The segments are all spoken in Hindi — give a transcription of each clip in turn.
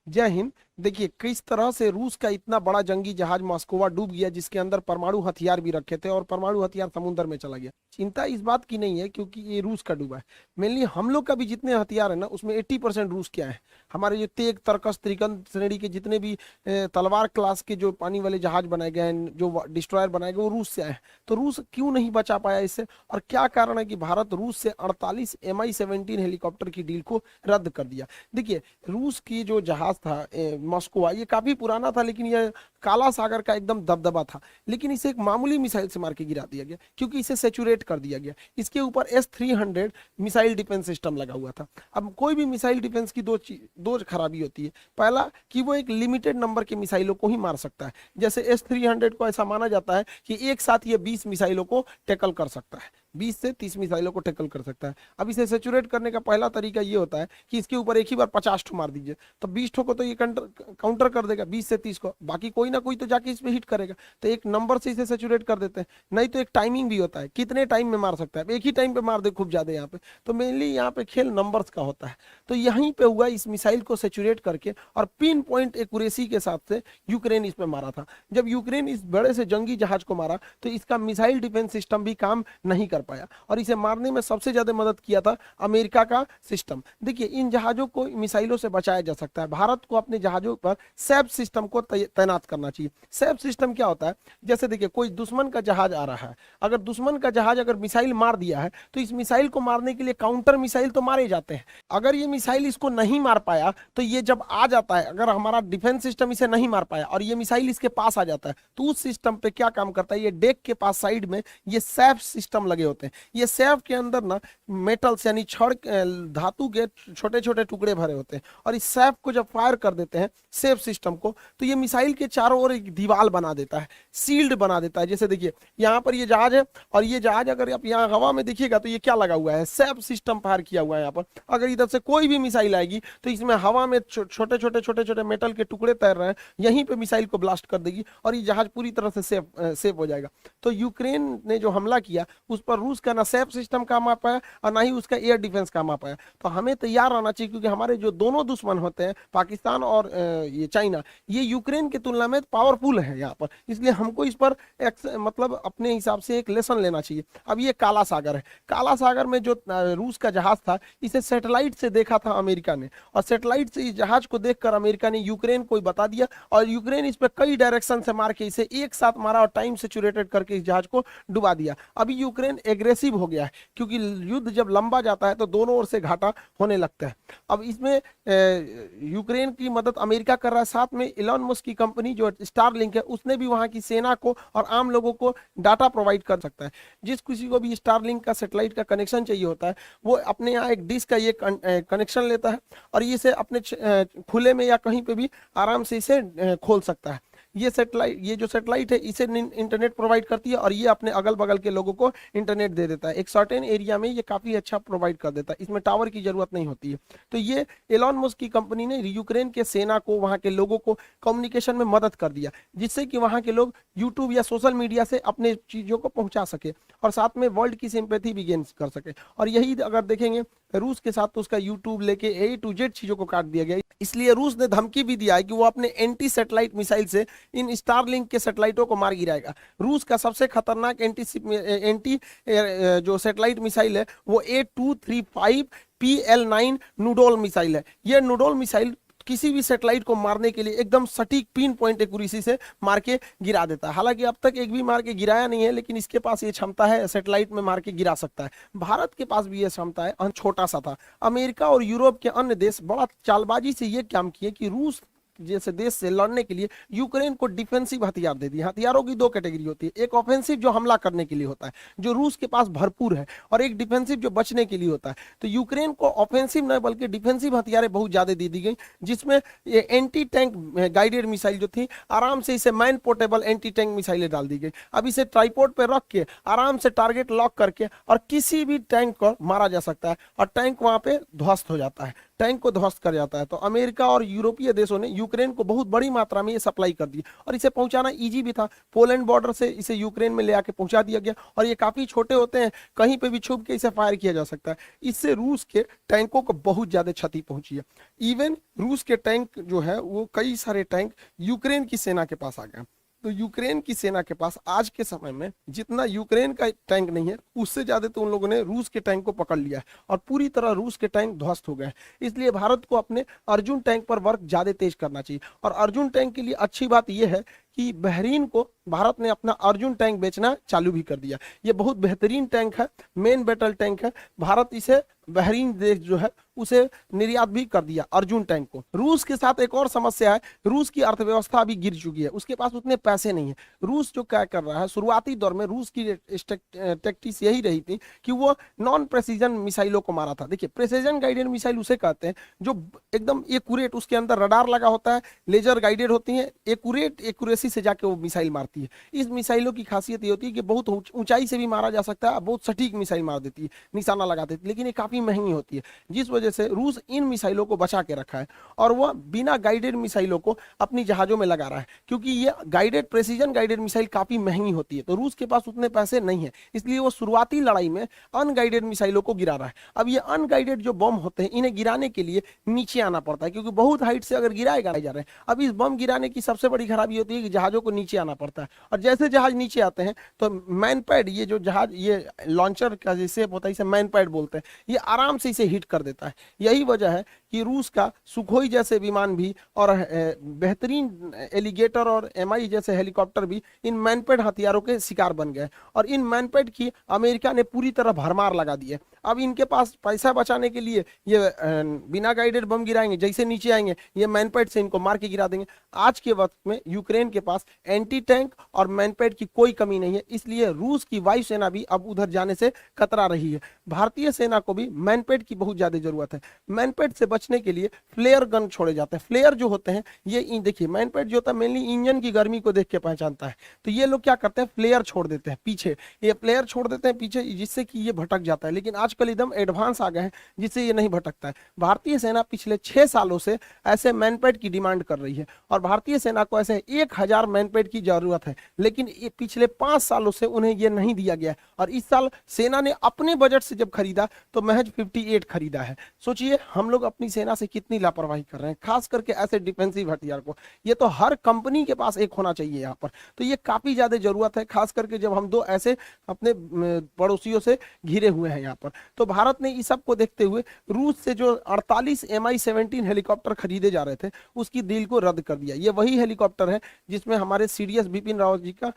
जय हिंद। देखिए किस तरह से रूस का इतना बड़ा जंगी जहाज मॉस्कोवा डूब गया, जिसके अंदर परमाणु हथियार भी रखे थे और परमाणु हथियार समुद्र में चला गया। चिंता इस बात की नहीं है क्योंकि ये रूस का डूबा है। मेनली हम लोग का भी जितने हथियार है ना, उसमें 80% रूस क्या है। हमारे जो तेग तरकस त्रिकन श्रेणी के जितने भी तलवार क्लास के जो पानी वाले जहाज बनाए गए हैं, जो डिस्ट्रॉयर बनाए गए, वो रूस से आए हैं। तो रूस क्यों नहीं बचा पाया इससे, और क्या कारण है कि भारत रूस से 48 MI-17 हेलीकॉप्टर की डील को रद्द कर दिया। देखिए रूस की जो जहाज था मॉस्को, ये काफी पुराना था, लेकिन ये काला सागर का एकदम दबदबा था। लेकिन इसे एक मामूली मिसाइल से मार के गिरा दिया गया क्योंकि इसे सेचुरेट कर दिया गया। इसके ऊपर S-300 मिसाइल डिफेंस सिस्टम लगा हुआ था। अब कोई भी मिसाइल डिफेंस की दो खराबी होती है। पहला कि वो एक लिमिटेड नंबर के मिसाइलों को ही मार सकता है। जैसे S-300 को ऐसा माना जाता है कि एक साथ ये 20 मिसाइलों को टैकल कर सकता है, 20 से 30 मिसाइलों को टैकल कर सकता है। अब इसे सेचुरेट करने का पहला तरीका ये होता है कि इसके ऊपर एक ही बार 50 ठो मार दीजिए, तो 20 ठो को तो ये काउंटर कर देगा, 20 से 30 को, बाकी कोई ना कोई तो जाके इस पे हिट करेगा। तो एक नंबर से इसे सेचुरेट कर देते हैं। नहीं तो एक टाइमिंग भी होता है, कितने टाइम में मार सकता है, एक ही टाइम पे मार दे खूब ज्यादा यहाँ पे। तो मेनली यहाँ पे खेल नंबर्स का होता है। तो यहीं पे हुआ, इस मिसाइल को सेचुरेट करके और पिन पॉइंट एक्यूरेसी के साथ से यूक्रेन इस पे मारा था। जब यूक्रेन इस बड़े से जंगी जहाज को मारा तो इसका मिसाइल डिफेंस सिस्टम भी काम नहीं कर पाया, और इसे मारने में सबसे ज्यादा मदद किया था अमेरिका का सिस्टम। देखिए इन जहाजों को मिसाइलों से बचाया जा सकता है। भारत को अपने जहाजों पर सैप सिस्टम को तैनात करना चाहिए। सैप सिस्टम क्या होता है, जैसे देखिए कोई दुश्मन का जहाज आ रहा है, अगर दुश्मन का जहाज अगर मिसाइल मार दिया है तो इस मिसाइल को मारने के लिए काउंटर मिसाइल तो मारे जाते हैं। अगर ये मिसाइल इसको नहीं मार पाया तो ये जब आ जाता है, अगर हमारा डिफेंस सिस्टम इसे नहीं मार पाया और ये मिसाइल इसके पास आ जाता है, तो उस सिस्टम पे क्या काम करता है, ये डेक के पास साइड में ये सैप सिस्टम लगे होते हैं। ये सैप के अंदर ना मेटल्स यानी छड़ धातु के छोटे छोटे टुकड़े भरे होते हैं, और इस सैप को जब फायर कर देते हैं सेफ सिस्टम को, तो ये मिसाइल के चारों ओर एक दीवार बना देता है, सील्ड बना देता है। जैसे देखिए यहाँ पर ये जहाज है, और ये जहाज अगर आप यहाँ हवा में देखिएगा तो ये क्या लगा हुआ है, सैप सिस्टम फायर किया हुआ है यहाँ पर। अगर इधर से कोई भी मिसाइल आएगी तो इसमें हवा में छोटे छोटे मेटल के टुकड़े तैर रहे हैं, यहीं पे मिसाइल को ब्लास्ट कर देगी और ये जहाज पूरी तरह से सेफ हो जाएगा। तो यूक्रेन ने जो हमला किया उस पर रूस का ना सेफ सिस्टम काम आ पाया और ना ही उसका एयर डिफेंस काम आ पाया। तो हमें तैयार रहना चाहिए, क्योंकि हमारे जो दोनों दुश्मन होते हैं पाकिस्तान और ये चाइना, ये यूक्रेन की तुलना में पावरफुल है यहाँ पर। इसलिए हमको इस पर मतलब अपने हिसाब से एक लेसन लेना चाहिए। अब ये काला सागर है, काला सागर में जो रूस का जहाज था, इसे सैटेलाइट से देखा था अमेरिका ने, और सैटेलाइट से इस जहाज को देखकर अमेरिका ने यूक्रेन को बता दिया, और यूक्रेन इस पर कई डायरेक्शन से मार के इसे एक साथ मारा और टाइम सेचुरेटेड करके इस जहाज को डुबा दिया। अभी यूक्रेन एग्रेसिव हो गया है, क्योंकि युद्ध जब लंबा जाता है तो दोनों ओर से घाटा होने लगता है। अब इसमें यूक्रेन की मदद अमेरिका कर रहा है, साथ में इलॉन मस्क की कंपनी जो स्टारलिंक है, उसने भी वहां की सेना को और आम लोगों को डाटा प्रोवाइड कर सकता है। जिस किसी को भी स्टारलिंक का सैटेलाइट का कनेक्शन चाहिए होता है, वो अपने यहाँ एक डिश का ये कनेक्शन लेता है और इसे अपने खुले में या कहीं पे भी आराम से इसे खोल सकता है। ये जो सैटेलाइट है इसे इंटरनेट प्रोवाइड करती है, और ये अपने अगल बगल के लोगों को इंटरनेट दे देता है। एक सर्टेन एरिया में ये काफी अच्छा प्रोवाइड कर देता है, इसमें टावर की जरूरत नहीं होती है। तो ये एलॉन मस्क की कंपनी ने यूक्रेन के सेना को, वहां के लोगों को कम्युनिकेशन में मदद कर दिया, जिससे कि वहां के लोग यूट्यूब या सोशल मीडिया से अपने चीजों को पहुंचा सके और साथ में वर्ल्ड की सिंपैथी भी गेन कर सके। और यही अगर देखेंगे रूस के साथ, तो उसका यूट्यूब लेके A to Z चीजों को काट दिया गया। इसलिए रूस ने धमकी भी दिया है कि वो अपने एंटी सैटेलाइट मिसाइल से इन स्टारलिंक के सैटेलाइटों को मार गिराएगा। रूस का सबसे खतरनाक एंटी जो सैटेलाइट मिसाइल है वो A235 PL9 नूडोल मिसाइल है। ये नूडोल मिसाइल किसी भी सैटेलाइट को मारने के लिए एकदम सटीक पिन पॉइंट एक्यूरेसी से मार के गिरा देता है। हालांकि अब तक एक भी मार के गिराया नहीं है, लेकिन इसके पास ये क्षमता है, सैटेलाइट में मार के गिरा सकता है। भारत के पास भी ये क्षमता है, छोटा सा था। अमेरिका और यूरोप के अन्य देश बड़ा चालबाजी से ये काम किए कि रूस जैसे देश से लड़ने के लिए यूक्रेन को डिफेंसिव हथियार दे दिए। हथियारों की दो कैटेगरी होती है, एक ऑफेंसिव जो हमला करने के लिए होता है, जो रूस के पास भरपूर है, और एक डिफेंसिव जो बचने के लिए होता है। तो यूक्रेन को ऑफेंसिव न बल्कि डिफेंसिव हथियारें बहुत ज्यादा दे दी गई, जिसमें ये एंटी टैंक गाइडेड मिसाइल जो थी, आराम से इसे मैन पोर्टेबल एंटी टैंक मिसाइलें डाल दी गई। अब इसे ट्राइपोड पे रख के आराम से टारगेट लॉक करके और किसी भी टैंक को मारा जा सकता है, और टैंक वहां पे ध्वस्त हो जाता है। टैंक को ध्वस्त कर जाता है। तो अमेरिका और यूरोपीय देशों ने यूक्रेन को बहुत बड़ी मात्रा में ये सप्लाई कर दी और इसे पहुंचाना इजी भी था। पोलैंड बॉर्डर से इसे यूक्रेन में ले आके पहुंचा दिया गया और ये काफी छोटे होते हैं, कहीं पे भी छुप के इसे फायर किया जा सकता है। इससे रूस के टैंकों को बहुत ज्यादा क्षति पहुंची है। इवन रूस के टैंक जो है वो कई सारे टैंक यूक्रेन की सेना के पास आ गए। तो यूक्रेन की सेना के पास आज के समय में जितना यूक्रेन का टैंक नहीं है, उससे ज्यादा तो उन लोगों ने रूस के टैंक को पकड़ लिया है और पूरी तरह रूस के टैंक ध्वस्त हो गए हैं। इसलिए भारत को अपने अर्जुन टैंक पर वर्क ज्यादा तेज करना चाहिए। और अर्जुन टैंक के लिए अच्छी बात यह है कि बहरीन को भारत ने अपना अर्जुन टैंक बेचना चालू भी कर दिया। ये बहुत बेहतरीन टैंक है, मेन बैटल टैंक है। भारत इसे बहरीन देश जो है उसे निर्यात भी कर दिया अर्जुन टैंक को। रूस के साथ एक और समस्या है, रूस की अर्थव्यवस्था अभी गिर चुकी है, उसके पास उतने पैसे नहीं है। रूस जो क्या कर रहा है, शुरुआती दौर में रूस की टैक्टिक्स यही रही थी कि वो नॉन प्रेसिजन मिसाइलों को मारा था। देखिए, प्रेसिजन गाइडेड मिसाइल उसे कहते हैं जो एकदम एक्यूरेट, उसके अंदर रडार लगा होता है, लेजर गाइडेड होती है, एक्यूरेसी से जाके वो मिसाइल मारती है। इस मिसाइलों की खासियत ये होती है कि बहुत ऊंचाई से भी मारा जा सकता है, बहुत सटीक मिसाइल मार देती है, निशाना लगा देती है, लेकिन ये काफी महंगी होती है, जिस वजह से रूस इन मिसाइलों को बचा के रखा है और वह बिना गाइडेड मिसाइलों को अपनी जहाजों में लगा रहा है, क्योंकि ये गाइडेड प्रेसिजन गाइडेड मिसाइल काफी महंगी होती है। तो रूस के पास उतने पैसे नहीं है, इसलिए वो शुरुआती लड़ाई में अनगाइडेड मिसाइलों को गिरा रहा है। अब ये अनगाइडेड जो बम होते हैं, इन्हें गिराने के लिए नीचे आना पड़ता है, क्योंकि बहुत हाइट से अगर गिराएगा जा रहे हैं। अब इस बम गिराने की सबसे बड़ी खराबी होती है कि जहाजों को नीचे आना पड़ता है, और जैसे जहाज नीचे आते हैं तो मैन पैड, ये जो जहाज, ये लॉन्चर का जैसे होता है, इसे मैन पैड बोलते हैं, ये आराम से इसे हिट कर देता है। यही वजह है कि रूस का सुखोई जैसे विमान भी और बेहतरीन एलिगेटर और एमआई जैसे हेलीकॉप्टर भी इन मैनपेड हथियारों के शिकार बन गए और इन मैनपेड की अमेरिका ने पूरी तरह भरमार लगा दी है। अब इनके पास पैसा बचाने के लिए ये बिना गाइडेड बम गिराएंगे, जैसे नीचे आएंगे ये मैनपेड से इनको मार के गिरा देंगे। आज के वक्त में यूक्रेन के पास एंटी टैंक और मैनपेड की कोई कमी नहीं है, इसलिए रूस की वायुसेना भी अब उधर जाने से कतरा रही है। भारतीय सेना को भी मैनपेड की बहुत ज्यादा जरूरत है। मैनपेड से बचने के लिए फ्लेयर गन छोड़े जाते हैं। फ्लेयर जो होते हैं ये देखिए, मैनपेड जो होता है मेनली इंजन की गर्मी को देख के पहचानता है, तो ये लोग क्या करते हैं, फ्लेयर छोड़ देते हैं पीछे, ये फ्लेयर छोड़ देते हैं पीछे, जिससे कि ये भटक जाता है। लेकिन आजकल एकदम एडवांस आ गए हैं जिससे ये नहीं भटकता है। भारतीय सेना पिछले 6 सालों से ऐसे मैनपेड की डिमांड कर रही है और भारतीय सेना को ऐसे 1000 मैनपेड की जरूरत है, लेकिन पिछले 5 सालों से उन्हें यह नहीं दिया गया है। और इस साल सेना ने अपने बजट से जब खरीदा तो महज 58 खरीदा है। सोचिए हम लोग अपनी सेना से कितनी लापरवाही कर रहे हैं, खास करके ऐसे डिफेंसिव हथियार को। ये तो हर कंपनी के पास एक होना चाहिए यहाँ पर, तो ये काफी ज्यादा जरूरत है, खास करके जब हम 2 ऐसे अपने पड़ोसियों से घिरे हुए हैं यहाँ पर। तो भारत ने इस सब को देखते हुए रूस से जो 48 Mi-17 हेलीकॉप्टर खरीदे जा रहे थे उसकी डील को रद्द कर दिया। ये वही हेलीकॉप्टर है जिसमें हमारे सीडीएस बिपिन रावत जी का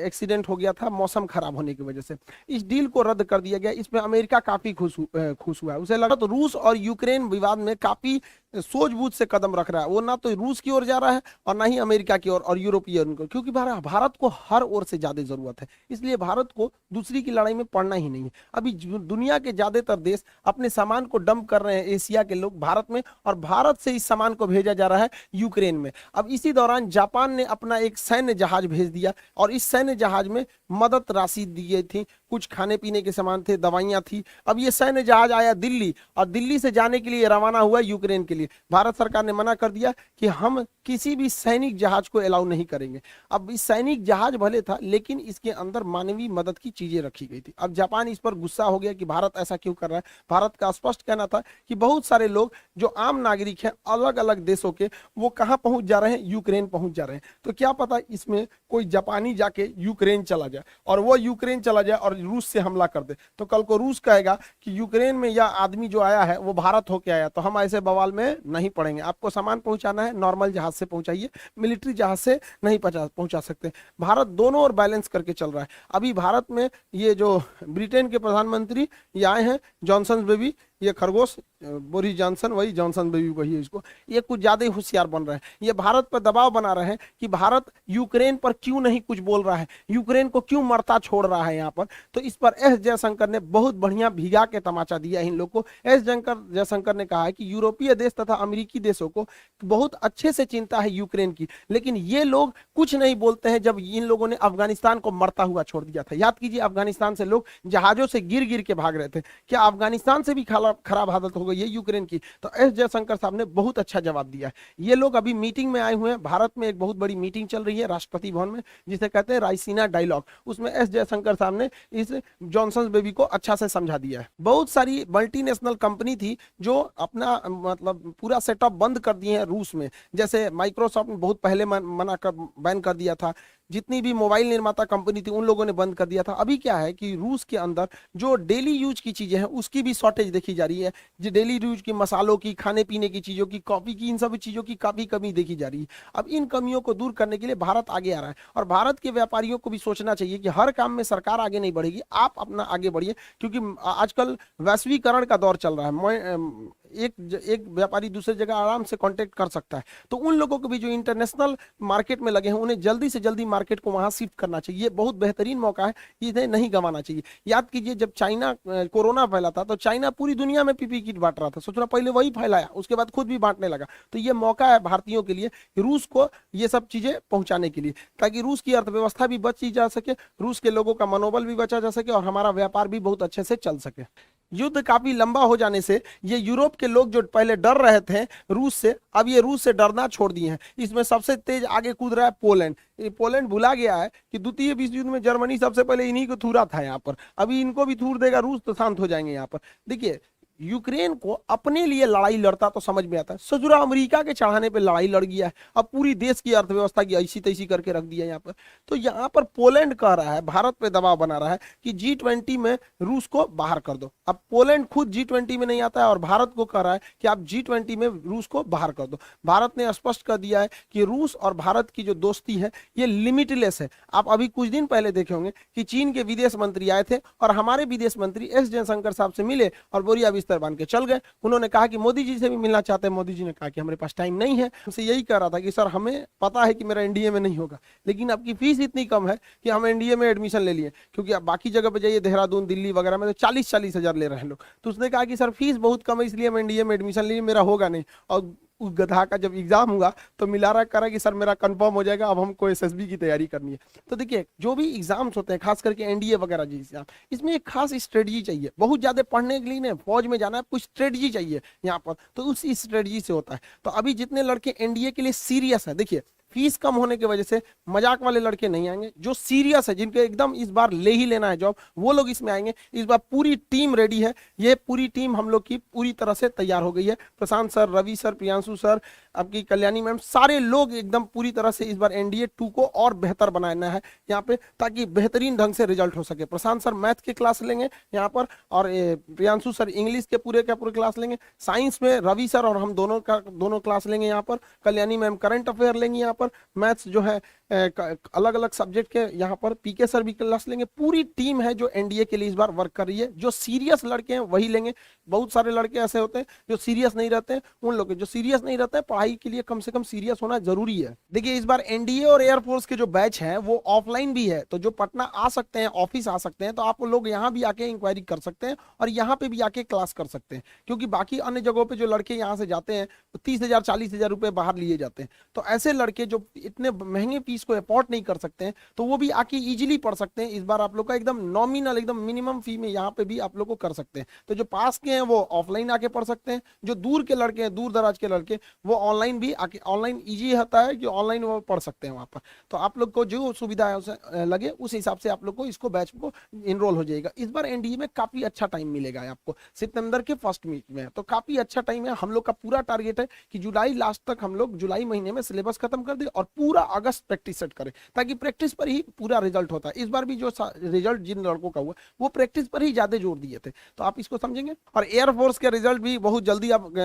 एक्सीडेंट हो गया था मौसम खराब होने की वजह से। इस डील को रद्द कर दिया गया। इसमें अमेरिका काफी खुश हुआ है। उसे लगा तो रूस और यूक्रेन विवाद में काफी सूझबूझ से कदम रख रहा है। वो ना तो रूस की ओर जा रहा है और ना ही अमेरिका की ओर और यूरोपियन को, क्योंकि भारत को हर ओर से ज्यादा जरूरत है। इसलिए भारत को दूसरी की लड़ाई में पड़ना ही नहीं है। अभी दुनिया के ज्यादातर देश अपने सामान को डंप कर रहे हैं, एशिया के लोग भारत में, और भारत से इस सामान को भेजा जा रहा है यूक्रेन में। अब इसी दौरान जापान ने अपना एक सैन्य जहाज भेज दिया और इस सैन्य जहाज में मदद राशि दी गई थी, कुछ खाने पीने के सामान थे, दवाइयां थी। अब ये सैन्य जहाज आया दिल्ली और दिल्ली से जाने के लिए रवाना हुआ यूक्रेन के लिए। भारत सरकार ने मना कर दिया कि हम किसी भी सैनिक जहाज को अलाउ नहीं करेंगे। अब इस सैनिक जहाज भले था लेकिन इसके अंदर मानवीय मदद की चीजें रखी गई थी। अब जापान इस पर गुस्सा हो गया कि भारत ऐसा क्यों कर रहा है। भारत का स्पष्ट कहना था कि बहुत सारे लोग जो आम नागरिक हैं अलग अलग देशों के, वो कहां पहुंच जा रहे हैं, यूक्रेन पहुंच जा रहे हैं। तो क्या पता इसमें कोई जापानी जाके यूक्रेन चला जाए और वो यूक्रेन चला जाए और रूस से हमला कर दे, तो कल को रूस कहेगा कि यूक्रेन में यह आदमी जो आया है वो भारत होके आया, तो हम ऐसे बवाल में नहीं पड़ेंगे। आपको सामान पहुंचाना है नॉर्मल जहाज से पहुंचाइए, मिलिट्री जहाज से नहीं पहुंचा सकते। भारत दोनों ओर बैलेंस करके चल रहा है। अभी भारत में ये जो ब्रिटेन के प्रधानमंत्री ये आए हैं, जॉनसन बेबी, ये खरगोश बोरिस जॉनसन, वही जॉनसन बेबी वही है इसको, ये कुछ ज्यादा ही होशियार बन रहे हैं। ये भारत पर दबाव बना रहे हैं कि भारत यूक्रेन पर क्यों नहीं कुछ बोल रहा है, यूक्रेन को क्यों मरता छोड़ रहा है यहाँ पर। तो इस पर एस जयशंकर ने बहुत बढ़िया भिगा के तमाचा दिया इन लोग को। एस जयशंकर ने कहा है कि यूरोपीय देश तथा अमेरिकी देशों को बहुत अच्छे से चिंता है यूक्रेन की, लेकिन ये लोग कुछ नहीं बोलते हैं जब इन लोगों ने अफगानिस्तान को मरता हुआ छोड़ दिया था। याद कीजिए, अफगानिस्तान से लोग जहाजों से गिर गिर के भाग रहे थे। क्या अफगानिस्तान से भी खराब हालत हो गई है यूक्रेन की। तो एस जयशंकर साहब ने बहुत अच्छा जवाब दिया है। ये लोग अभी मीटिंग में आए हुए हैं, भारत में एक बहुत बड़ी मीटिंग चल रही है राष्ट्रपति भवन में, जिसे कहते हैं रायसीना डायलॉग। उसमें एस जयशंकर साहब ने इस जॉनसन बेबी को अच्छा से समझा दिया है। बहुत सारी मल्टीनेशनल कंपनी थी जो अपना मतलब पूरा सेटअप बंद कर दिए हैं रूस में, जैसे माइक्रोसॉफ्ट ने बहुत पहले मना कर बैन कर दिया था। जितनी भी मोबाइल निर्माता कंपनी थी उन लोगों ने बंद कर दिया था। अभी क्या है कि रूस के अंदर जो डेली यूज की चीजें हैं उसकी भी शॉर्टेज देखी जा रही है। जो डेली यूज की मसालों की, खाने पीने की चीजों की, कॉफी की, इन सब चीजों की काफी कमी देखी जा रही है। अब इन कमियों को दूर करने के लिए भारत आगे आ रहा है, और भारत के व्यापारियों को भी सोचना चाहिए कि हर काम में सरकार आगे नहीं बढ़ेगी, आप अपना आगे बढ़िए, क्योंकि आजकल वैश्वीकरण का दौर चल रहा है। एक व्यापारी दूसरे जगह आराम से कांटेक्ट कर सकता है। तो उन लोगों को भी जो इंटरनेशनल मार्केट में लगे हैं उन्हें जल्दी से जल्दी मार्केट को वहां शिफ्ट करना चाहिए। बहुत बेहतरीन मौका है, इन्हें नहीं गंवाना चाहिए। याद कीजिए जब चाइना कोरोना फैला था तो चाइना पूरी दुनिया में पीपी किट बांट रहा था, सोचना पहले वही फैलाया, उसके बाद खुद भी बांटने लगा। तो ये मौका है भारतीयों के लिए रूस को ये सब चीजें पहुंचाने के लिए, ताकि रूस की अर्थव्यवस्था भी बची जा सके, रूस के लोगों का मनोबल भी बचा जा सके, और हमारा व्यापार भी बहुत अच्छे से चल सके। युद्ध काफी लंबा हो जाने से ये यूरोप के लोग जो पहले डर रहे थे रूस से, अब ये रूस से डरना छोड़ दिए हैं। इसमें सबसे तेज आगे कूद रहा है पोलैंड। ये पोलैंड भुला गया है कि द्वितीय विश्व युद्ध में जर्मनी सबसे पहले इन्हीं को थूरा था यहाँ पर, अभी इनको भी थूर देगा रूस तो शांत हो जाएंगे यहाँ पर। देखिए यूक्रेन को अपने लिए लड़ाई लड़ता तो समझ में आता है, सजुरा अमेरिका के चढ़ाने पे लड़ाई लड़ गया है, अब पूरी देश की अर्थव्यवस्था की ऐसी तैसी करके रख दिया यहाँ पर। तो यहाँ पर पोलैंड कह रहा है, भारत पे दबाव बना रहा है कि G20 में रूस को बाहर कर दो। अब पोलैंड खुद G20 में नहीं आता है और भारत को कह रहा है कि आप G20 में रूस को बाहर कर दो। भारत ने स्पष्ट कर दिया है कि रूस और भारत की जो दोस्ती है ये लिमिटलेस है। आप अभी कुछ दिन पहले देखे होंगे कि चीन के विदेश मंत्री आए थे और हमारे विदेश मंत्री एस जयशंकर साहब से मिले और बोरिया बिस्तर बांध के चल गए। उन्होंने कहा कि मोदी जी से भी मिलना चाहते हैं, मोदी जी ने कहा कि हमारे पास टाइम नहीं है। उनसे यही कह रहा था कि सर हमें पता है कि मेरा एनडीए में नहीं होगा, लेकिन आपकी फीस इतनी कम है कि हम एनडीए में एडमिशन ले लिए, क्योंकि आप बाकी जगह पे जाइए देहरादून, दिल्ली वगैरह में तो 40-40 हजार ले रहे हैं लोग। तो उसने कहा कि सर फीस बहुत कम है इसलिए हम एनडीए में एडमिशन लिए, मेरा होगा नहीं। और उस गधा का जब एग्जाम हुआ तो मिला रहा करा कि सर मेरा कंफर्म हो जाएगा, अब हमको एसएसबी की तैयारी करनी है। तो देखिए जो भी एग्जाम्स होते हैं खास करके एनडीए वगैरह जी, इसमें एक खास स्ट्रेटजी चाहिए। बहुत ज्यादा पढ़ने के लिए नहीं, फौज में जाना है, कुछ स्ट्रेटजी चाहिए यहाँ पर, तो उस स्ट्रेटजी से होता है। तो अभी जितने लड़के एनडीए के लिए सीरियस है, देखिए फीस कम होने की वजह से मजाक वाले लड़के नहीं आएंगे, जो सीरियस है जिनको एकदम इस बार ले ही लेना है जॉब, वो लोग इसमें आएंगे। इस बार पूरी टीम रेडी है, ये पूरी टीम हम लोग की पूरी तरह से तैयार हो गई है। Prashant sir, Ravi sir, Priyanshu sir, आपकी कल्याणी मैम, सारे लोग एकदम पूरी तरह से इस बार एनडीए 2 को और बेहतर बनाना है यहाँ पे, ताकि बेहतरीन ढंग से रिजल्ट हो सके। प्रशांत सर मैथ के क्लास लेंगे यहाँ पर, और प्रियांशु सर इंग्लिश के पूरे क्लास लेंगे। साइंस में रवि सर और हम दोनों क्लास लेंगे यहाँ पर। कल्याणी मैम करंट अफेयर लेंगे यहाँ पर। मैथ्स जो है अलग अलग सब्जेक्ट के यहाँ पर पीके सर भी क्लास लेंगे। पूरी टीम है जो एनडीए के लिए इस बार वर्क कर रही है। जो सीरियस लड़के हैं वही लेंगे, बहुत सारे लड़के ऐसे होते हैं जो सीरियस नहीं रहते हैं, उन लोग जो सीरियस नहीं रहते हैं पढ़ाई के लिए कम से कम सीरियस होना जरूरी है। देखिए इस बार एनडीए और एयरफोर्स के जो बैच हैं वो ऑफलाइन भी है, तो जो पटना आ सकते हैं, ऑफिस आ सकते हैं, तो आप लोग यहाँ भी आके इंक्वायरी कर सकते हैं और यहाँ पे भी आके क्लास कर सकते हैं। क्योंकि बाकी अन्य जगहों पे जो लड़के यहाँ से जाते हैं 30,000 40,000 रुपए बाहर लिए जाते हैं, तो ऐसे लड़के जो इतने महंगे फीस को अफोर्ड नहीं कर सकते हैं तो वो भी आके इजीली पढ़ सकते हैं। इस बार आप लोग का एकदम नॉमिनल, एकदम मिनिमम फी में यहाँ पे भी आप लोग को कर सकते हैं। तो जो पास के हैं वो ऑफलाइन आके पढ़ सकते हैं, जो दूर के लड़के हैं, दूर दराज के लड़के, वो ऑनलाइन भी आके, ऑनलाइन इजी होता है कि ऑनलाइन वो पढ़ सकते हैं वहाँ पर। तो आप लोग को जो सुविधा है उसे लगे उस हिसाब से आप लोग को इसको बैच को इनरोल हो जाएगा। इस बार एनडीए में काफी अच्छा टाइम मिलेगा आपको, सितंबर के फर्स्ट वीक में, तो काफी अच्छा टाइम है। हम लोग का पूरा टारगेट है कि जुलाई लास्ट तक हम लोग जुलाई महीने में सिलेबस खत्म कर दे और पूरा अगस्त प्रैक्टिस सेट करें, ताकि प्रैक्टिस पर ही पूरा रिजल्ट होता है। इस बार भी जो रिजल्ट जिन लड़कों का हुआ वो प्रैक्टिस पर ही ज्यादा जोर दिए थे, तो आप इसको समझेंगे। और एयरफोर्स के रिजल्ट भी बहुत जल्दी आप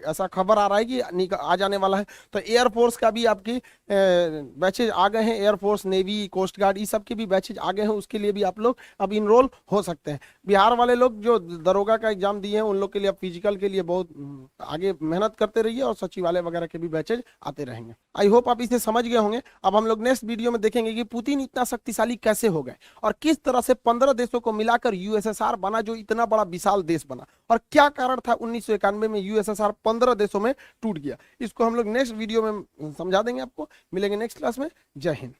ऐसा खबर आ रहा है कि आ जाने वाला है, तो एयरफोर्स का भी आपकी बैचेज आ गए हैं। एयरफोर्स, नेवी, कोस्ट गार्ड, ये सब के भी बैचेज आ गए हैं, उसके लिए भी आप लोग अब इनरोल हो सकते हैं। बिहार वाले लोग जो दरोगा का एग्जाम दिए हैं उन लोग के लिए अब फिजिकल के लिए बहुत आगे मेहनत करते रहिए और सचिवालय वगैरह के भी बैचेज आते रहेंगे। आई होप आप इसे समझ गए होंगे। अब हम लोग नेक्स्ट वीडियो में देखेंगे कि पुतिन इतना शक्तिशाली कैसे हो गए और किस तरह से 15 देशों को मिलाकर यूएसएसआर बना, जो इतना बड़ा विशाल देश बना, और क्या कारण था 1991 में यूएसएसआर 15 देशों में टूट गया। इसको हम लोग नेक्स्ट वीडियो में समझा देंगे आपको। मिलेंगे नेक्स्ट क्लास में। जय हिंद।